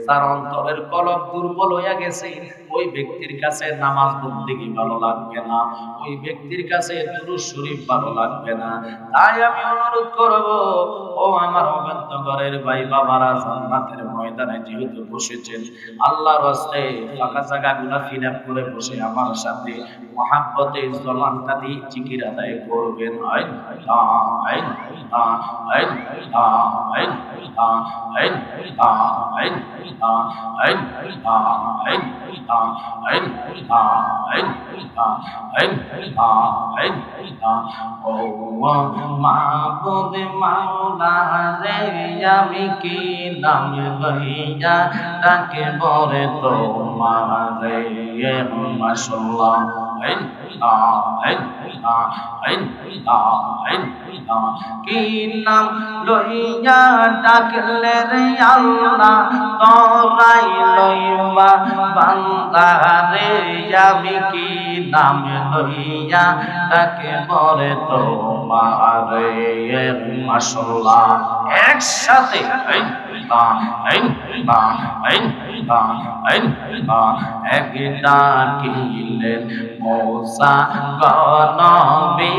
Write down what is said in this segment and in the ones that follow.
যার অন্তরের কলব দুর্বল হয়ে গেছে, ওই ব্যক্তির কাছে নামাজ বন্দেগী ভালো লাগবে না, ওই ব্যক্তির কাছে দুরূদ শরীফ ভালো লাগবে না। তাই আমি অনুরোধ করব, ও আমার অভ্যন্তরের ভাই বাবারা, জান্নাতের ময়দানে যেহেতু বসেছেন, আল্লাহর হস্তে ফাঁকা জায়গাগুলো ফিল আপ করে বসে আমার সাথে মহাব্বতে জবানটা দিয়ে জিকির আদায় করবেন। আইন আইন আইন আইন আইন আইন আইন আইন আইন আইন ও মাবুদ মাওলা রে, আমি কি নাম লইয়া তাকে বলে তোমারে মাশাআল্লাহ। আইন আইন আইন আইন কি নাম লইয়া ডাকলে রে আল্লাহ, তোরাই লইবা বান্দা রে, আমি কি নাম লইয়া ডাকে বলে তোমারে মাশাআল্লাহ। একসাথে এক ডাকিলেন মূসা নবী,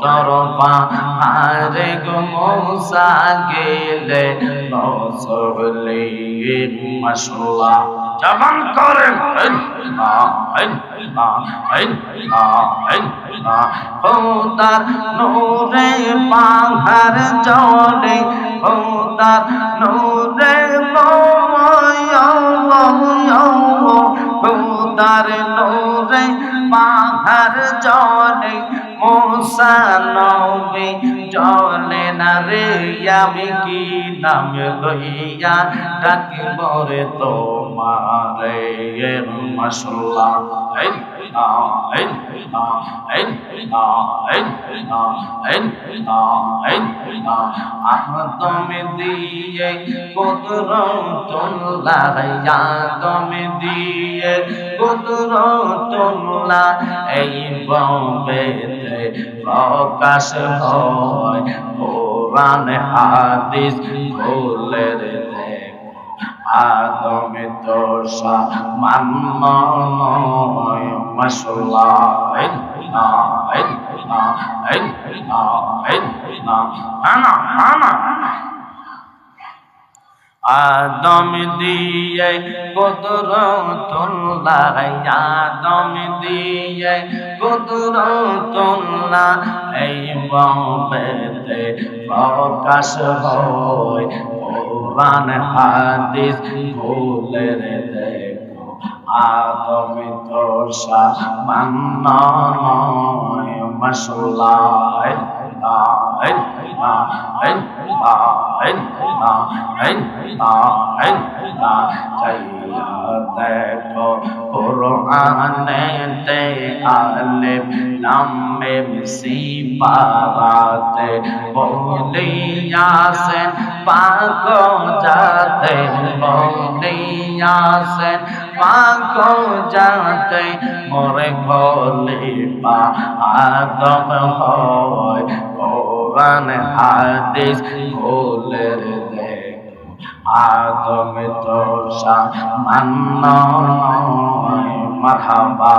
তরফা হারে গো মূসা গেলে নসলে মাশাআল্লাহ। জবান করেন খোদার নূরে পাহাড় জলে, খোদার নূরে খোদার নূরে পাহাড় জলে, মূসা নবী জলে না রে, আমি কি নাম লইয়া ডাকিব রে তোমারে মাশাআল্লাহ। আদম দিয়ে কুদরতুল্লাহ, আদম দিয়ে কুদরতুল্লাহ, এই ববেতে প্রকাশ হয় কোরআন হাদিস খুলে রে দেখো। আদম তো সামান্য নয় মাশাআল্লাহ। আদম দিয়ে কুদরতুল্লাহ, আদম দিয়ে কুদরতুল্লাহ, এই ববেতে প্রকাশ হয় কোরআন হাদিস খুলে রে দেখো। আদম তো সামান্য নয় মাশাআল্লাহ। দেখো কোরআনেতে আলিফ লাম মিম সিফাতে বলিয়াছেন পাক জাতে, বলিয়াছেন পাক জাতে, মোরে খলিফা আদম হয় কোরআন হাদিস খুলে রে দেখো। আদম তো সামান্য নয় মারহাবা।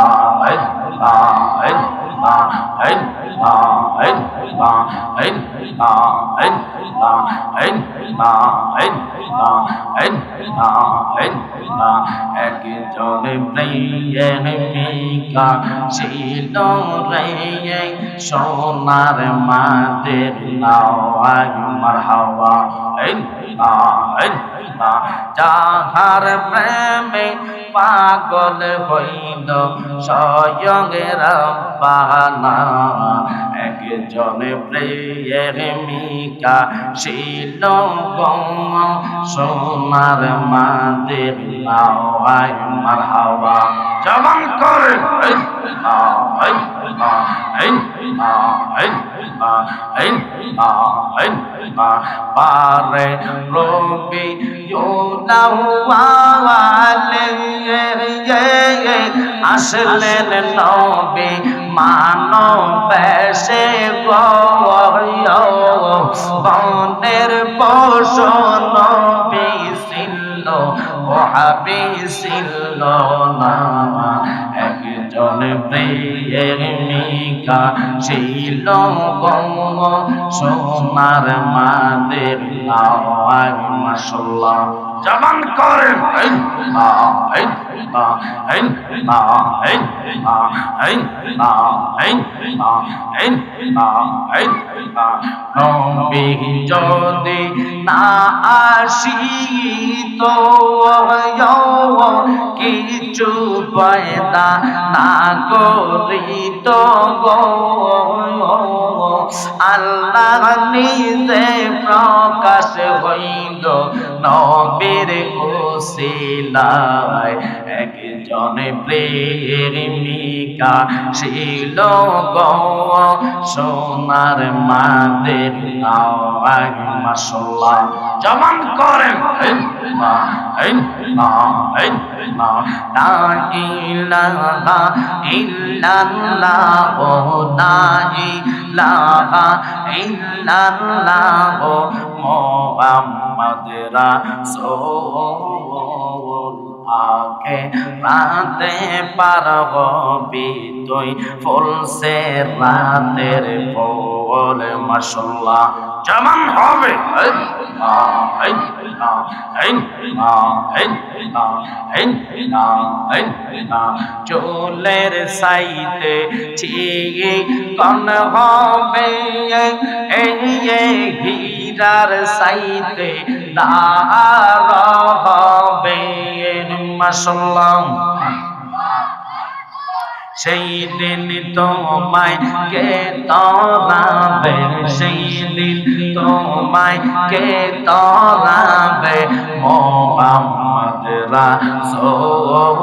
একজন প্রেমিকা ছিল রে, সোনার মাদের নাওয়াই মারহাবা। যাহার প্রেমে পাগল হইল স্বয়ং রব্বানা, একজন প্রেমিকা ছিল গো সোনার মাদের নাওয়াই মারহাবা। জবান করে পারে রবি আসলেন নবী মানব বেশে বনের পশু নবী ছিল ওহাবি ছিল না একজন প্রেমিকা ছিল গো সোনার মাদের নাওয়াই মাশাআল্লাহ জবান করেন নবী যদি না আসিত কিছু পয়দা না করিত গো আল্লাহ নিজে প্রকাশ হইল নবীর ওসিলায় একজন প্রেমিকা ছিল গো সোনার মাদের নাওয়াই মাশাআল্লাহ জবান করেন লা ইলাহা ইল্লাল্লাহ লা ইলাহা ইল্লাল্লাহ মুহাম্মদ রাসূল আকে রাতে পার হবি তুই ফুলসে রাতের ফুল মাশাআল্লাহ জমান হবে চোলের সাইতে চিকন হবে হীরার সাইতে দার হবে মাশাআল্লাহ সেই দিন তোমায় কে তরাবে সেই দিন তোমায় কে তরাবে মুহাম্মদ রাসূল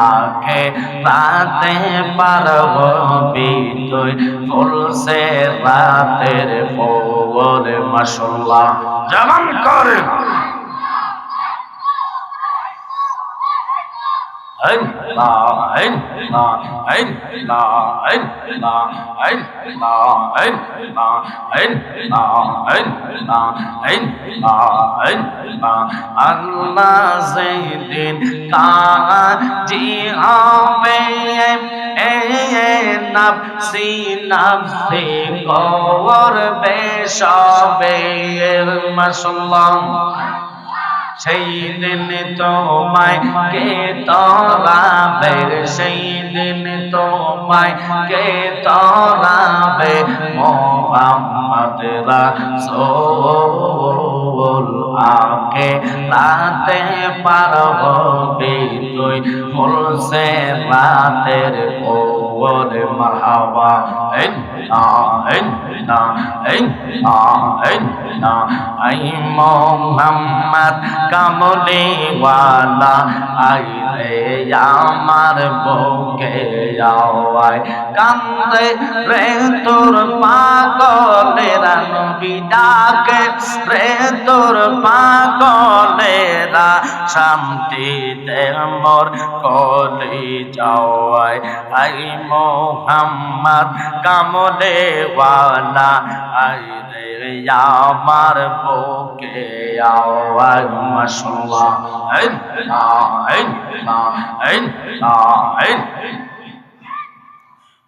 আকে রাতে পার হবি তুই ফুলসে রাতের ফুল মাশাআল্লাহ জবান করে আল্লাহ যেদিন কাজী হবে নাফসি নাফসি করবে সবে মাশাআল্লাহ সেই দিন তোমায় কে তরাবে সেই দিন তোমায় কে তরাবে মুহাম্মদ রাসূল আকে রাতে পার হবি তুই ফুলসে রাতের ফুল মারহাবা আই মুহাম্মদ কামলি ওয়ালা আই রে আমার বুকে আওয়ায় কান্দে রে তোর পাগলেরা নবী ডাকে রে তোর পাগলেরা শান্তিতে মোর কলি যাওয়ায় আই মুহাম্মদ কামলে ওয়ালা আই রে আমার বুকে আওয়াজ মাশাআল্লাহ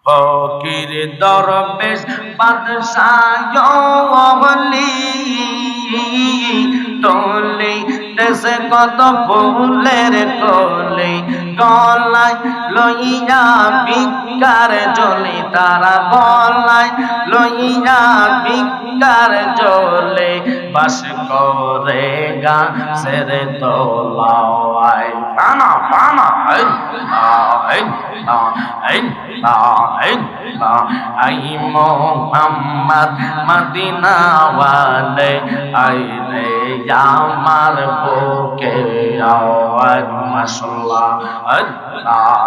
ফকির দরবেশ বাদশাহ ওলি তোলি দেশে কত ফুলের কলি গলায় লইয়া ভিক্ষার জলি তারা গলায় লইয়া ভিক্ষার জলে বাস করে গাছের তলায় পানা পানা আই মুহাম্মদ মদিনা ওয়ালে আই রে আমার বুকে আওয়াজ মাশাআল্লাহ আল্লাহ